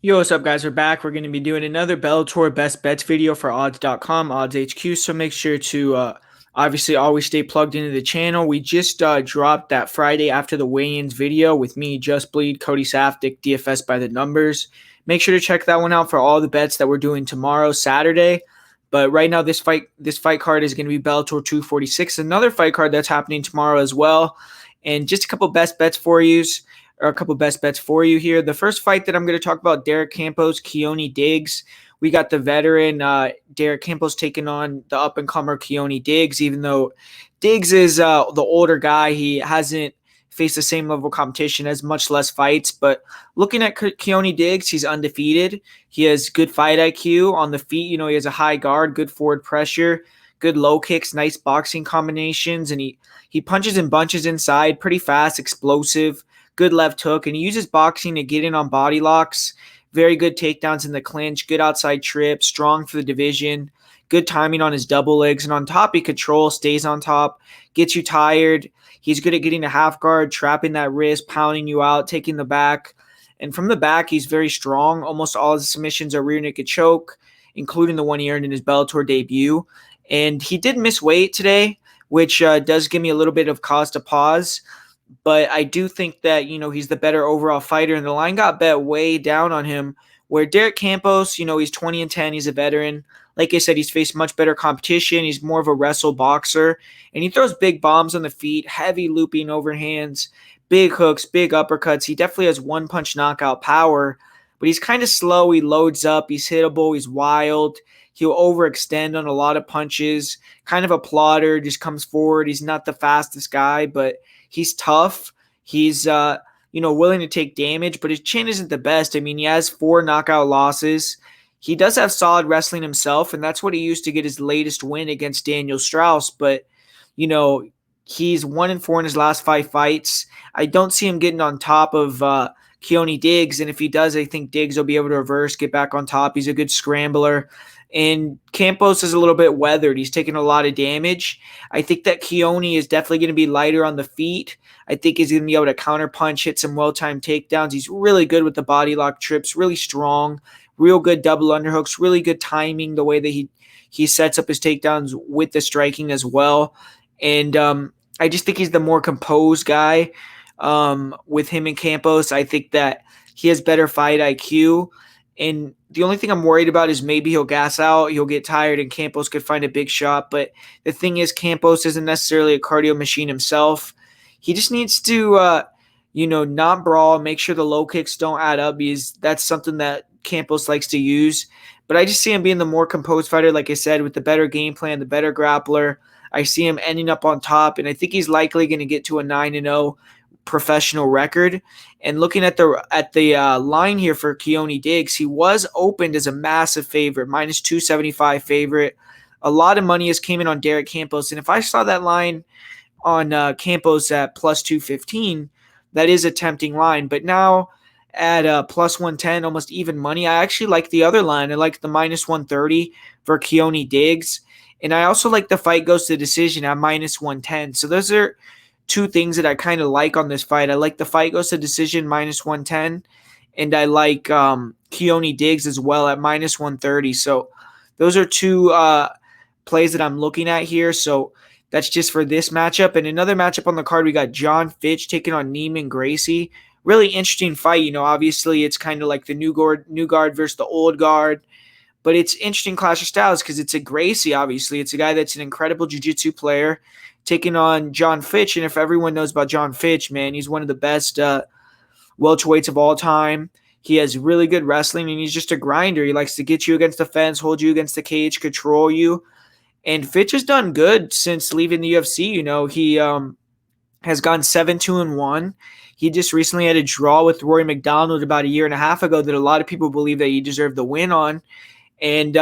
Yo, what's up, guys? We're back. We're going to be doing another Bellator best bets video for odds.com, odds HQ. So make sure to obviously always stay plugged into the channel. We just dropped that Friday after the weigh-ins video with me, Just Bleed, Cody Safdie, DFS by the numbers. Make sure to check that one out for all the bets that we're doing tomorrow, Saturday. But right now, this fight card is going to be Bellator 246, another fight card that's happening tomorrow as well. And just a couple best bets for you here. The first fight that I'm going to talk about, Derek Campos, Keone Diggs. We got the veteran Derek Campos taking on the up-and-comer Keone Diggs. Even though Diggs is the older guy, he hasn't faced the same level of competition, has much less fights. But looking at Keone Diggs, he's undefeated. He has good fight IQ on the feet. He has a high guard, good forward pressure, good low kicks, nice boxing combinations, and he punches and bunches inside, pretty fast, explosive, good left hook, and he uses boxing to get in on body locks. Very good takedowns in the clinch, good outside trip, strong for the division, good timing on his double legs, and on top he controls, stays on top, gets you tired. He's good at getting a half guard, trapping that wrist, pounding you out, taking the back. And from the back, he's very strong. Almost all his submissions are rear naked choke, including the one he earned in his Bellator debut. And he did miss weight today, which does give me a little bit of cause to pause. But I do think that, he's the better overall fighter. And the line got bet way down on him, where Derek Campos, he's 20-10. He's a veteran. Like I said, he's faced much better competition. He's more of a wrestle boxer. And he throws big bombs on the feet, heavy looping overhands, big hooks, big uppercuts. He definitely has one-punch knockout power. But he's kind of slow. He loads up. He's hittable. He's wild. He'll overextend on a lot of punches. Kind of a plotter, just comes forward. He's not the fastest guy, but he's tough. He's willing to take damage, but his chin isn't the best. I mean, he has 4 knockout losses. He does have solid wrestling himself, and that's what he used to get his latest win against Daniel Strauss. But he's 1-4 in his last 5 fights. I don't see him getting on top of Keone Diggs, and if he does, I think Diggs will be able to reverse, get back on top. He's a good scrambler. And Campos is a little bit weathered. He's taken a lot of damage. I think that Keone is definitely going to be lighter on the feet. I think he's going to be able to counterpunch, hit some well-timed takedowns. He's really good with the body lock trips, really strong, real good double underhooks, really good timing, the way that he sets up his takedowns with the striking as well. And I just think he's the more composed guy with him and Campos. I think that he has better fight IQ. And the only thing I'm worried about is maybe he'll gas out, he'll get tired, and Campos could find a big shot. But the thing is, Campos isn't necessarily a cardio machine himself. He just needs to, not brawl, make sure the low kicks don't add up, because that's something that Campos likes to use. But I just see him being the more composed fighter, like I said, with the better game plan, the better grappler. I see him ending up on top, and I think he's likely going to get to a 9-0 professional record. And looking at the line here for Keone Diggs, he was opened as a massive favorite, minus 275 favorite. A lot of money has came in on Derek Campos, and if I saw that line on Campos at plus 215, that is a tempting line. But now at plus 110, almost even money, I actually like the other line. I like the minus 130 for Keone Diggs, and I also like the fight goes to decision at minus 110. So those are 2 things that I kind of like on this fight. I like the fight goes to decision minus 110, and I like Keone Diggs as well at minus 130. So those are 2 plays that I'm looking at here. So that's just for this matchup. And another matchup on the card, we got John Fitch taking on Neiman Gracie. Really interesting fight. Obviously it's kind of like the new guard versus the old guard. But it's interesting clash of styles because it's a Gracie, obviously. It's a guy that's an incredible jiu-jitsu player taking on John Fitch. And if everyone knows about John Fitch, man, he's one of the best welterweights of all time. He has really good wrestling, and he's just a grinder. He likes to get you against the fence, hold you against the cage, control you. And Fitch has done good since leaving the UFC. He has gone 7-2-1. He just recently had a draw with Rory McDonald about a year and a half ago that a lot of people believe that he deserved the win on. And,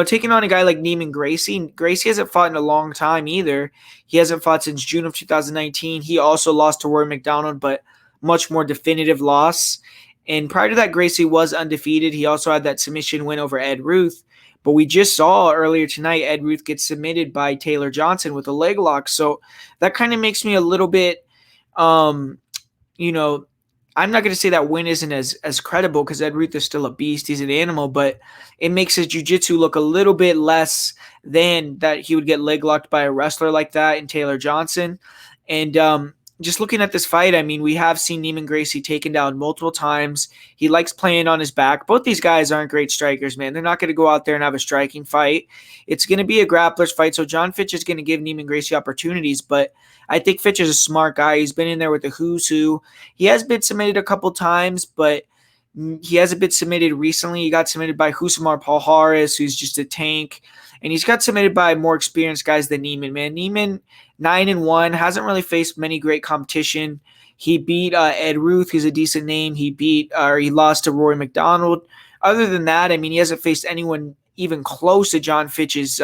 taking on a guy like Neiman Gracie, Gracie hasn't fought in a long time either. He hasn't fought since June of 2019. He also lost to Rory McDonald, but much more definitive loss. And prior to that, Gracie was undefeated. He also had that submission win over Ed Ruth. But we just saw earlier tonight Ed Ruth get submitted by Taylor Johnson with a leg lock. So that kind of makes me a little bit, I'm not going to say that win isn't as credible because Ed Ruth is still a beast. He's an animal, but it makes his jiu-jitsu look a little bit less than that he would get leg locked by a wrestler like that in Taylor Johnson. And just looking at this fight, I mean, we have seen Neiman Gracie taken down multiple times. He likes playing on his back. Both these guys aren't great strikers, man. They're not going to go out there and have a striking fight. It's going to be a grappler's fight, so John Fitch is going to give Neiman Gracie opportunities, but I think Fitch is a smart guy. He's been in there with the who's who. He has been submitted a couple times, but he hasn't been submitted recently. He got submitted by Husamar Palhares, who's just a tank. And he's got submitted by more experienced guys than Neiman, man. Neiman, 9-1, hasn't really faced many great competition. He beat Ed Ruth, who's a decent name. He lost to Rory McDonald. Other than that, I mean, he hasn't faced anyone even close to John Fitch's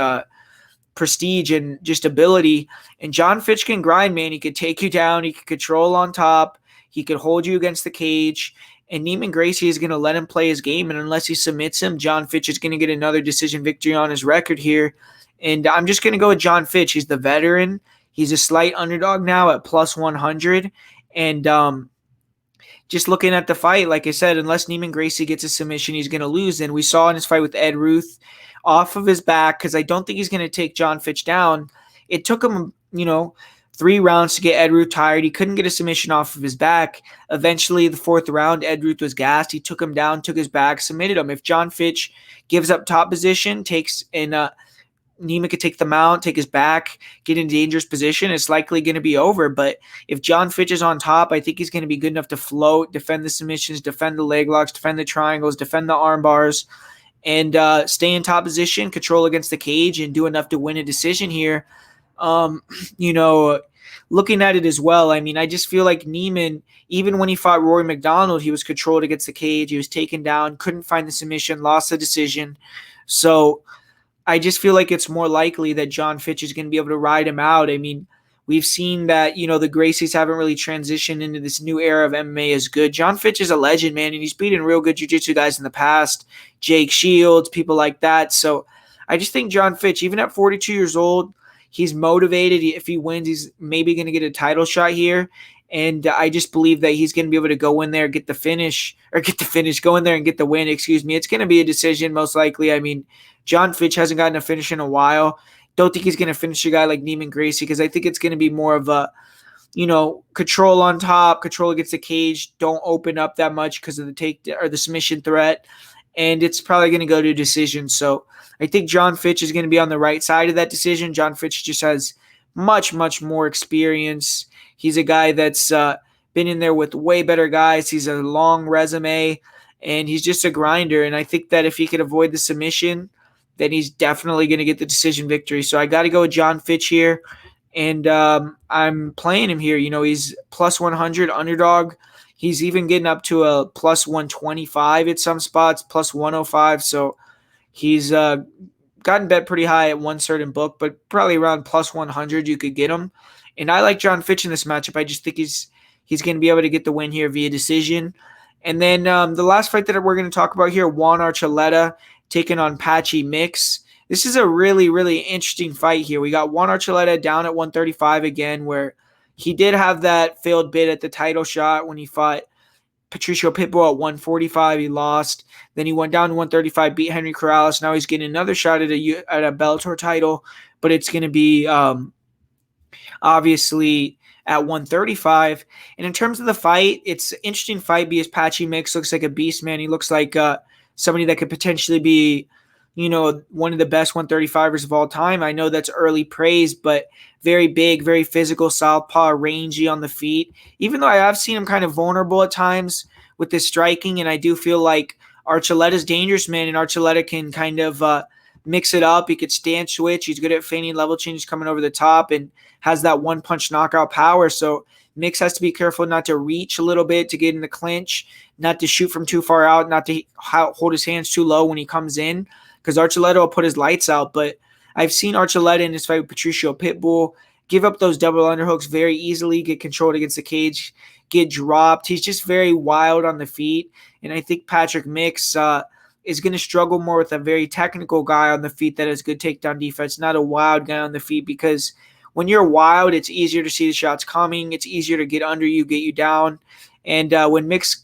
prestige and just ability. And John Fitch can grind, man. He could take you down. He could control on top. He could hold you against the cage. And Neiman Gracie is going to let him play his game. And unless he submits him, John Fitch is going to get another decision victory on his record here. And I'm just going to go with John Fitch. He's the veteran. He's a slight underdog now at plus 100. And just looking at the fight, like I said, unless Neiman Gracie gets a submission, he's going to lose. And we saw in his fight with Ed Ruth, off of his back, because I don't think he's going to take John Fitch down. It took him, 3 rounds to get Ed Ruth tired. He couldn't get a submission off of his back. Eventually, the 4th round, Ed Ruth was gassed. He took him down, took his back, submitted him. If John Fitch gives up top position, Neiman could take the mount, take his back, get in a dangerous position, it's likely going to be over. But if John Fitch is on top, I think he's going to be good enough to float, defend the submissions, defend the leg locks, defend the triangles, defend the arm bars, and stay in top position, control against the cage, and do enough to win a decision here. Looking at it as well, I mean, I just feel like Neiman, even when he fought Rory McDonald, he was controlled against the cage. He was taken down, couldn't find the submission, lost the decision. So I just feel like it's more likely that John Fitch is going to be able to ride him out. I mean, we've seen that, the Gracies haven't really transitioned into this new era of MMA as good. John Fitch is a legend, man, and he's beaten real good jiu-jitsu guys in the past, Jake Shields, people like that. So I just think John Fitch, even at 42 years old, he's motivated. If he wins, he's maybe going to get a title shot here. And I just believe that he's going to be able to go in there, go in there and get the win, excuse me. It's going to be a decision, most likely. I mean, John Fitch hasn't gotten a finish in a while. Don't think he's going to finish a guy like Neiman Gracie because I think it's going to be more of a, control on top, control against the cage. Don't open up that much because of the submission threat. And it's probably going to go to decision. So I think John Fitch is going to be on the right side of that decision. John Fitch just has much, much more experience. He's a guy that's been in there with way better guys. He's a long resume, and he's just a grinder. And I think that if he could avoid the submission, then he's definitely going to get the decision victory. So I got to go with John Fitch here. And I'm playing him here. He's plus 100 underdog. He's even getting up to a plus 125 at some spots, plus 105. So he's gotten bet pretty high at one certain book, but probably around plus 100 you could get him. And I like John Fitch in this matchup. I just think he's going to be able to get the win here via decision. And then the last fight that we're going to talk about here, Juan Archuleta taking on Patchy Mix. This is a really, really interesting fight here. We got Juan Archuleta down at 135 again, where he did have that failed bid at the title shot when he fought Patricio Pitbull at 145. He lost. Then he went down to 135, beat Henry Corrales. Now he's getting another shot at a Bellator title, but it's going to be obviously at 135. And in terms of the fight, it's an interesting fight because Patchy Mix looks like a beast, man. He looks like somebody that could potentially be, one of the best 135ers of all time. I know that's early praise, but very big, very physical, southpaw, rangy on the feet. Even though I have seen him kind of vulnerable at times with his striking, and I do feel like Archuleta's dangerous, man, and Archuleta can kind of mix it up. He could stand switch. He's good at feigning level changes coming over the top and has that one-punch knockout power. So Mix has to be careful not to reach a little bit to get in the clinch, not to shoot from too far out, not to hold his hands too low when he comes in, because Archuleta will put his lights out. But I've seen Archuleta in his fight with Patricio Pitbull give up those double underhooks very easily, get controlled against the cage, get dropped. He's just very wild on the feet. And I think Patrick Mix is going to struggle more with a very technical guy on the feet that has good takedown defense, not a wild guy on the feet, because when you're wild, it's easier to see the shots coming. It's easier to get under you, get you down. And when Mix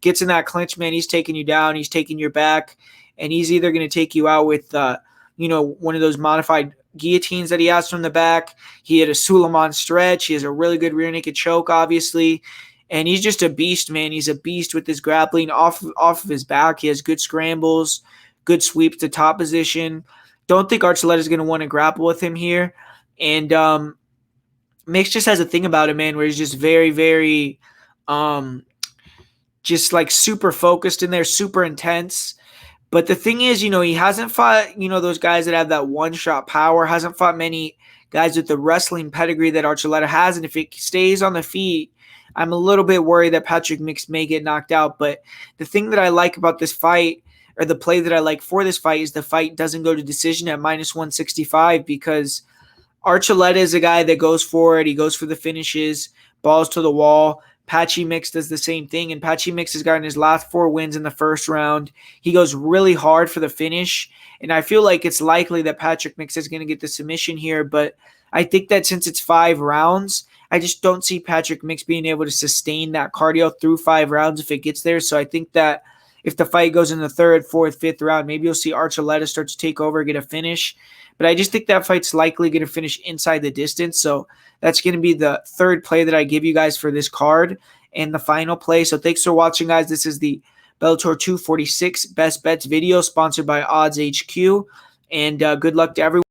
gets in that clinch, man, he's taking you down, he's taking your back, and he's either going to take you out with, one of those modified guillotines that he has from the back. He had a Suleiman stretch. He has a really good rear naked choke, obviously. And he's just a beast, man. He's a beast with his grappling off of his back. He has good scrambles, good sweeps to top position. Don't think Archuleta is going to want to grapple with him here. And Mix just has a thing about him, man, where he's just very, very just like super focused in there, super intense. But the thing is, he hasn't fought, those guys that have that one-shot power, hasn't fought many guys with the wrestling pedigree that Archuleta has. And if it stays on the feet, I'm a little bit worried that Patrick Mix may get knocked out. But the thing that I like about this fight, or the play that I like for this fight, is the fight doesn't go to decision at -165, because Archuleta is a guy that goes for it. He goes for the finishes, balls to the wall. Patchy Mix does the same thing, and Patchy Mix has gotten his last 4 wins in the first round. He goes really hard for the finish, and I feel like it's likely that Patrick Mix is going to get the submission here, but I think that since it's 5 rounds, I just don't see Patrick Mix being able to sustain that cardio through 5 rounds if it gets there. So I think that if the fight goes in the 3rd, 4th, 5th round, maybe you'll see Archuleta start to take over, get a finish. But I just think that fight's likely going to finish inside the distance. So that's going to be the 3rd play that I give you guys for this card and the final play. So thanks for watching, guys. This is the Bellator 246 Best Bets video sponsored by Odds HQ. And good luck to everyone.